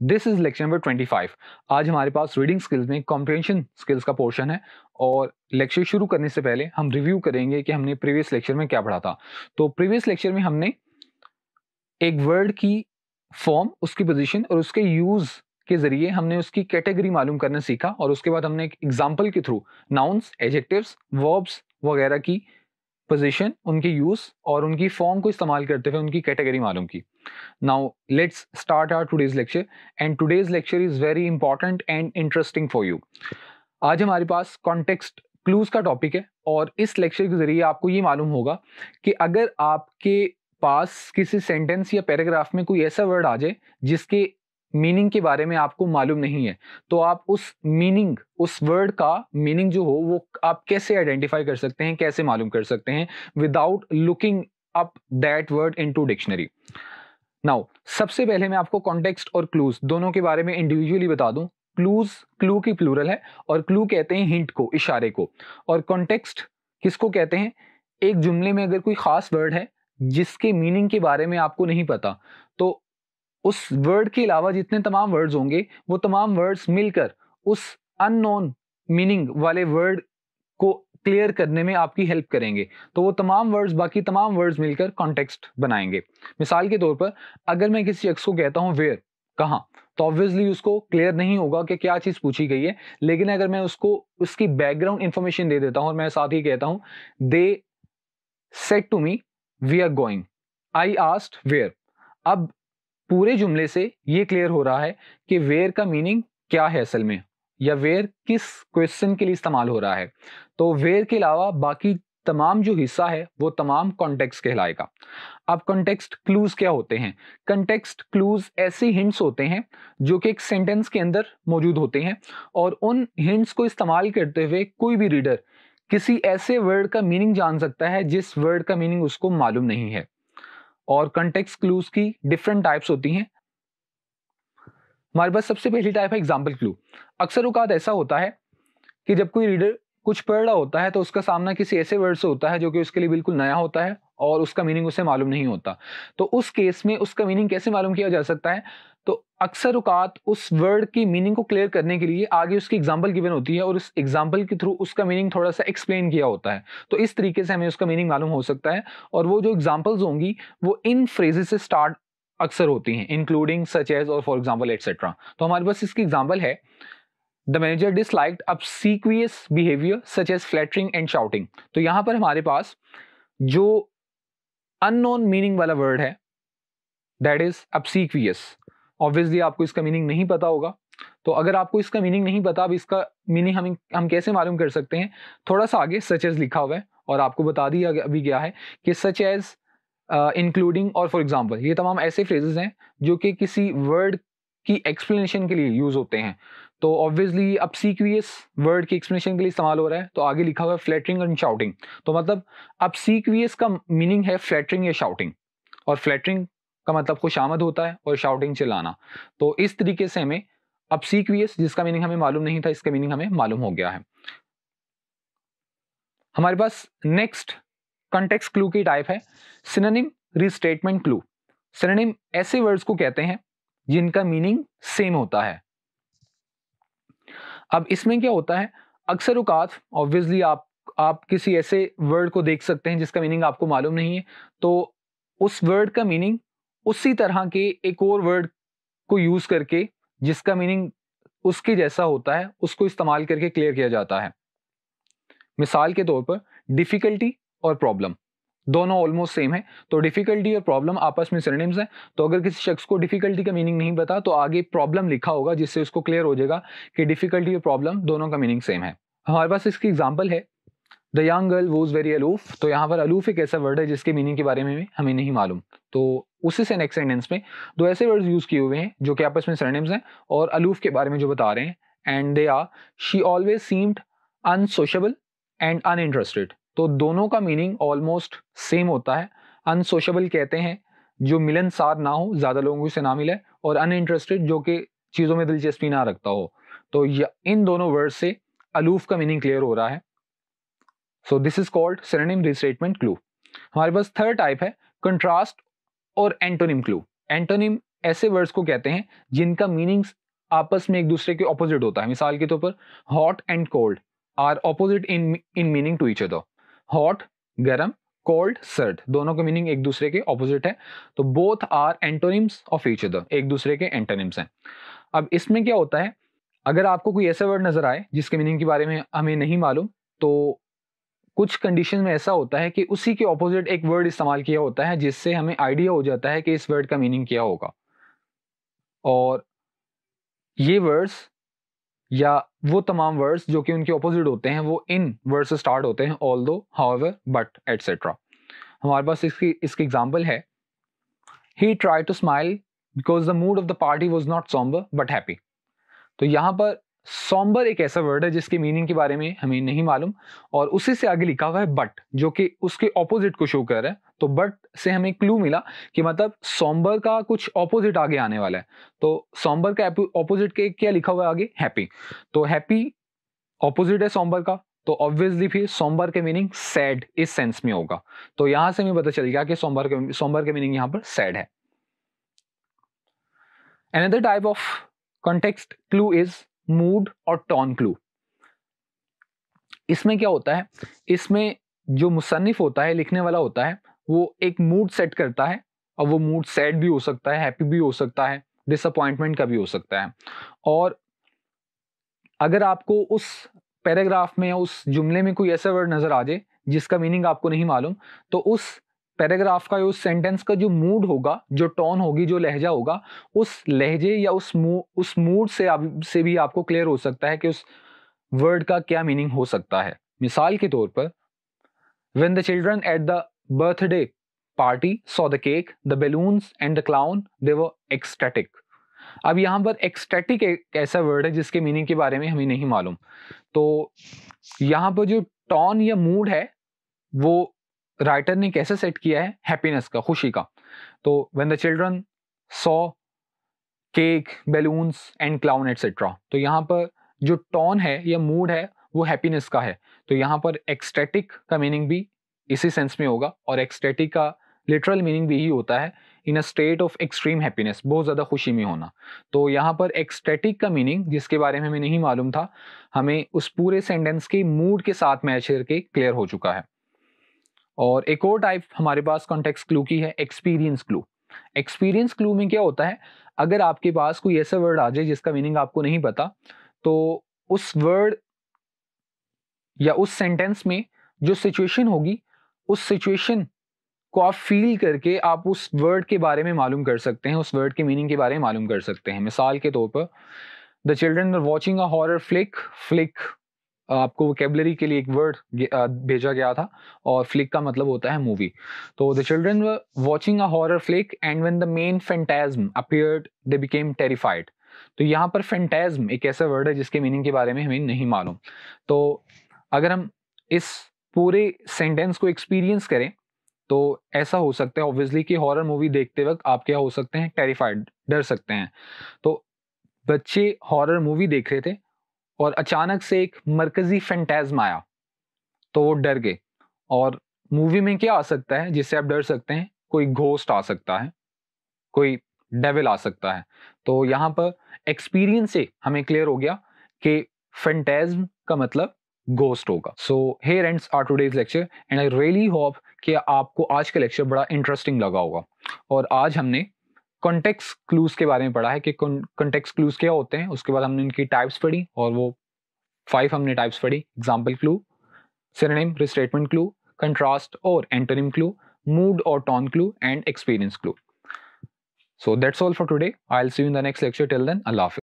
This is lecture number 25। आज हमारे पास reading skills में कॉम्प्रिहेंशन स्किल्स का पोर्शन है और लेक्चर शुरू करने से पहले हम रिव्यू करेंगे कि हमने प्रीवियस लेक्चर में क्या पढ़ा था। तो प्रीवियस लेक्चर में हमने एक वर्ड की फॉर्म, उसकी पोजीशन और उसके यूज के जरिए हमने उसकी कैटेगरी मालूम करना सीखा और उसके बाद हमने एक एग्जाम्पल के थ्रू नाउन्स, एडजेक्टिव्स, वर्ब्स वगैरह की पोजीशन, उनके यूज और उनकी फॉर्म को इस्तेमाल करते हुए उनकी कैटेगरी मालूम की। Now let's start our today's lecture and today's lecture is very important and interesting for you. आज हमारे पास कॉन्टेक्स्ट क्लूज का टॉपिक है और इस लेक्चर के जरिए आपको ये मालूम होगा कि अगर आपके पास किसी सेंटेंस या पैराग्राफ में कोई ऐसा वर्ड आ जाए जिसके मीनिंग के बारे में आपको मालूम नहीं है, तो आप उस मीनिंग, उस वर्ड का मीनिंग जो हो वो आप कैसे आइडेंटिफाई कर सकते हैं, कैसे मालूम कर सकते हैं without looking up that word into dictionary. Now सबसे पहले मैं आपको कॉन्टेक्स्ट और क्लूज दोनों के बारे में इंडिविजुअली बता दूं। क्लूज क्लू की प्लूरल है और क्लू कहते हैं हिंट को, इशारे को, और कॉन्टेक्स्ट किसको कहते हैं? एक जुमले में अगर कोई खास वर्ड है जिसके मीनिंग के बारे में आपको नहीं पता, तो उस वर्ड के अलावा जितने तमाम वर्ड्स होंगे वो तमाम वर्ड्स मिलकर उस अननोन मीनिंग वाले वर्ड को क्लियर करने में आपकी हेल्प करेंगे। तो वो तमाम वर्ड्स, बाकी तमाम वर्ड्स मिलकर कॉन्टेक्स्ट बनाएंगे। मिसाल के तौर पर अगर मैं किसी शख्स को कहता हूं वेयर, कहाँ, तो ऑब्वियसली उसको क्लियर नहीं होगा कि क्या चीज पूछी गई है। लेकिन अगर मैं उसको उसकी बैकग्राउंड इंफॉर्मेशन दे देता हूं और मैं साथ ही कहता हूं they said to me we are going, I asked where, अब पूरे जुमले से ये क्लियर हो रहा है कि वेयर का मीनिंग क्या है असल में, या वेयर किस क्वेश्चन के लिए इस्तेमाल हो रहा है। तो वेयर के अलावा बाकी तमाम जो हिस्सा है वो तमाम कॉन्टेक्स्ट कहलाएगा। अब कॉन्टेक्स्ट क्लूज क्या होते हैं? कॉन्टेक्स्ट क्लूज ऐसे हिंट्स होते हैं जो कि एक सेंटेंस के अंदर मौजूद होते हैं और उन हिंट्स को इस्तेमाल करते हुए कोई भी रीडर किसी ऐसे वर्ड का मीनिंग जान सकता है जिस वर्ड का मीनिंग उसको मालूम नहीं है। और कॉन्टेक्स्ट क्लूज की डिफरेंट टाइप्स होती हैं। हमारे पास सबसे पहली टाइप है एग्जाम्पल क्लू। अक्सर औकात ऐसा होता है कि जब कोई रीडर कुछ पढ़ रहा होता है तो उसका सामना किसी ऐसे वर्ड से होता है जो कि उसके लिए बिल्कुल नया होता है और उसका मीनिंग उसे मालूम नहीं होता। तो उस केस में उसका मीनिंग कैसे मालूम किया जा सकता है? तो अक्सर औकात उस वर्ड की मीनिंग को क्लियर करने के लिए आगे उसकी एग्जाम्पल गिवन होती है और उस एग्जाम्पल के थ्रू उसका मीनिंग थोड़ा सा एक्सप्लेन किया होता है। तो इस तरीके से हमें उसका मीनिंग मालूम हो सकता है। और वो जो एग्जाम्पल्स होंगी वो इन फ्रेजेस से स्टार्ट अक्सर होती हैं, इंक्लूडिंग, सच एज और फॉर एग्जाम्पल एटसेट्रा। तो हमारे पास इसकी एग्जाम्पल है the manager disliked obsequious behavior such as flattering and shouting। तो यहां पर हमारे पास जो अननोन मीनिंग वाला वर्ड है दैट इज obsequious। ऑब्वियसली आपको इसका मीनिंग नहीं पता होगा। तो अगर आपको इसका मीनिंग नहीं पता, अब इसका मीनिंग हम कैसे मालूम कर सकते हैं? थोड़ा सा आगे सच एज लिखा हुआ है और आपको बता दिया अभी गया है कि सच एज, इंक्लूडिंग और फॉर एग्जाम्पल, ये तमाम ऐसे फ्रेजेस हैं जो कि किसी वर्ड की एक्सप्लेनेशन के लिए यूज होते हैं। तो ऑब्वियसली obsequious वर्ड की एक्सप्लेनेशन के लिए इस्तेमाल हो रहा है। तो आगे लिखा हुआ है फ्लैटरिंग एंड शाउटिंग। तो मतलब obsequious का मीनिंग है फ्लैटरिंग या शाउटिंग, और फ्लैटरिंग का मतलब खुशामद होता है और शाउटिंग चिल्लाना। तो इस तरीके से हमें obsequious, जिसका मीनिंग हमें मालूम नहीं था, इसका मीनिंग हमें मालूम हो गया है। हमारे पास नेक्स्ट कॉन्टेक्स्ट क्लू की टाइप है सिनोनिम रीस्टेटमेंट क्लू। सिनोनिम ऐसे वर्ड्स को कहते हैं जिनका मीनिंग सेम होता है। अब इसमें क्या होता है, अक्सर औकात ऑब्वियसली आप किसी ऐसे वर्ड को देख सकते हैं जिसका मीनिंग आपको मालूम नहीं है, तो उस वर्ड का मीनिंग उसी तरह के एक और वर्ड को यूज करके जिसका मीनिंग उसके जैसा होता है उसको इस्तेमाल करके क्लियर किया जाता है। मिसाल के तौर पर डिफिकल्टी और प्रॉब्लम दोनों ऑलमोस्ट सेम है। तो डिफिकल्टी और प्रॉब्लम आपस में सिनोनिम्स हैं। तो अगर किसी शख्स को डिफिकल्टी का मीनिंग नहीं पता तो आगे प्रॉब्लम लिखा होगा जिससे उसको क्लियर हो जाएगा कि डिफिकल्टी और प्रॉब्लम दोनों का मीनिंग सेम है। हमारे पास इसकी एग्जांपल है the young girl was very aloof. तो यहाँ पर अलूफ एक ऐसा वर्ड है जिसके मीनिंग के बारे में हमें नहीं मालूम। तो उसी से नेक्स्ट सेंटेंस में दो ऐसे वर्ड्स यूज किए हुए हैं जो कि आपस में सिनोनिम्स हैं और अलूफ के बारे में जो बता रहे हैं, and they are she always seemed unsoothable and uninterested. तो दोनों का मीनिंग ऑलमोस्ट सेम होता है। अनसोशेबल कहते हैं जो मिलनसार ना हो, ज्यादा लोगों से ना मिले, और अनइंटरेस्टेड जो कि चीजों में दिलचस्पी ना रखता हो। तो इन दोनों वर्ड से अलूफ का मीनिंग क्लियर हो रहा है। So this is called synonym restatement clue. हमारे पास थर्ड टाइप है कंट्रास्ट और एंटोनिम क्लू। एंटोनिम ऐसे वर्ड्स को कहते हैं जिनका मीनिंग आपस में एक दूसरे के ऑपोजिट होता है। मिसाल के तौर पर hot and cold are opposite in meaning to each other. Hot गर्म, कोल्ड सर्द, दोनों का मीनिंग एक दूसरे के ऑपोजिट है। तो both are antonyms of each other, एक दूसरे के एंटोनिम्स हैं। अब इसमें क्या होता है, अगर आपको कोई ऐसा वर्ड नजर आए जिसके मीनिंग के बारे में हमें नहीं मालूम, तो कुछ कंडीशन में ऐसा होता है कि उसी के ऑपोजिट एक वर्ड इस्तेमाल किया होता है जिससे हमें आइडिया हो जाता है कि इस वर्ड का मीनिंग क्या होगा। और ये वर्ड्स या वो तमाम वर्ड्स जो कि उनके ऑपोजिट होते हैं वो इन वर्ड से स्टार्ट होते हैं, ऑल्दो, हाउएवर, बट, एटसेट्रा। हमारे पास इसकी एग्जांपल है, he try to smile because the mood of the party was not sombre but happy. तो यहाँ पर सॉम्बर एक ऐसा वर्ड है जिसके मीनिंग के बारे में हमें नहीं मालूम, और उसी से आगे लिखा हुआ है बट, जो कि उसके ऑपोजिट को शो कर रहा है। तो बट से हमें क्लू मिला कि मतलब सॉम्बर का कुछ ऑपोजिट आगे आने वाला है। तो सॉम्बर का ऑपोजिट के क्या लिखा हुआ है आगे, हैप्पी। तो हैप्पी ऑपोजिट है सॉम्बर का, तो ऑब्वियसली फिर सॉम्बर के मीनिंग सैड इस सेंस में होगा। तो यहां से हमें पता चल गया कि सॉम्बर के मीनिंग यहां पर सैड है। Another type of context clue is mood और टोन क्लू। इसमें क्या होता है, इसमें जो मुसन्निफ होता है, लिखने वाला होता है, वो एक मूड सेट करता है, और वो मूड सैड भी हो सकता है, हैप्पी भी हो सकता है, डिसअपॉइंटमेंट का भी हो सकता है। और अगर आपको उस पैराग्राफ में या उस जुमले में कोई ऐसा वर्ड नजर आ जाए जिसका मीनिंग आपको नहीं मालूम, तो उस पैराग्राफ का या उस सेंटेंस का जो मूड होगा, जो टोन होगी, जो लहजा होगा, उस लहजे या उस मूड से भी आपको क्लियर हो सकता है कि उस वर्ड का क्या मीनिंग हो सकता है। मिसाल के तौर पर, when the children at the birthday party saw the cake, the balloons and the clown, they were ecstatic। अब यहाँ पर एक्सटैटिक एक ऐसा वर्ड है जिसके मीनिंग के बारे में हमें नहीं मालूम। तो यहाँ पर जो टोन या मूड है वो राइटर ने कैसे सेट किया है, हैप्पीनेस का, खुशी का। तो when the children saw cake, balloons and clown etcetera, तो यहाँ पर जो टोन है या मूड है वो हैप्पीनेस का है। तो यहाँ पर एक्सटैटिक का मीनिंग भी इसी सेंस में होगा, और एक्सटैटिक का लिटरल मीनिंग भी यही होता है, in a state of extreme happiness, बहुत ज़्यादा खुशी में होना। तो यहाँ पर एक्सटैटिक का मीनिंग, जिसके बारे में हमें नहीं मालूम था, हमें उस पूरे सेंटेंस के मूड के साथ मैच करके क्लियर हो चुका है। और एक और टाइप हमारे पास कॉन्टेक्स्ट क्लू की है, एक्सपीरियंस क्लू। एक्सपीरियंस क्लू में क्या होता है, अगर आपके पास कोई ऐसा वर्ड आ जाए जिसका मीनिंग आपको नहीं पता, तो उस वर्ड या उस सेंटेंस में जो सिचुएशन होगी, उस सिचुएशन को आप फील करके आप उस वर्ड के बारे में मालूम कर सकते हैं, उस वर्ड के मीनिंग के बारे में मालूम कर सकते हैं। मिसाल के तौर पर, the children were watching a horror flick. Flick आपको वोकेबलरी के लिए एक वर्ड भेजा गया था, और फ्लिक का मतलब होता है मूवी। तो the children were watching a horror flick and when the main phantasm appeared they became terrified. तो यहाँ पर फैंटास्म एक ऐसा वर्ड है जिसके मीनिंग के बारे में हमें नहीं मालूम। तो अगर हम इस पूरे सेंटेंस को एक्सपीरियंस करें तो ऐसा हो सकता है ऑब्वियसली कि हॉरर मूवी देखते वक्त आप क्या हो सकते हैं, टेरिफाइड, डर सकते हैं। तो बच्चे हॉरर मूवी देख रहे थे और अचानक से एक मरकजी फैंटास्म आया, तो वो डर गए। और मूवी में क्या आ सकता है जिससे आप डर सकते हैं, कोई घोस्ट आ सकता है, कोई डेविल आ सकता है। तो यहाँ पर एक्सपीरियंस से हमें क्लियर हो गया कि फैंटास्म का मतलब घोस्ट होगा। So here ends our today's lecture, and I really hope कि आपको आज का लेक्चर बड़ा इंटरेस्टिंग लगा होगा। और आज हमने कॉन्टेक्स्ट क्लूज के बारे में पढ़ा है कि कॉन्टेक्स्ट क्लूज क्या होते हैं, उसके बाद हमने उनकी टाइप्स पढ़ी, और वो 5 हमने टाइप्स पढ़ी, example clue, synonym, restatement clue, contrast और एंटोनिम क्लू, मूड और tone clue, and experience clue. So that's all for today. I'll see you in the next lecture. Till then, Allah Hafiz.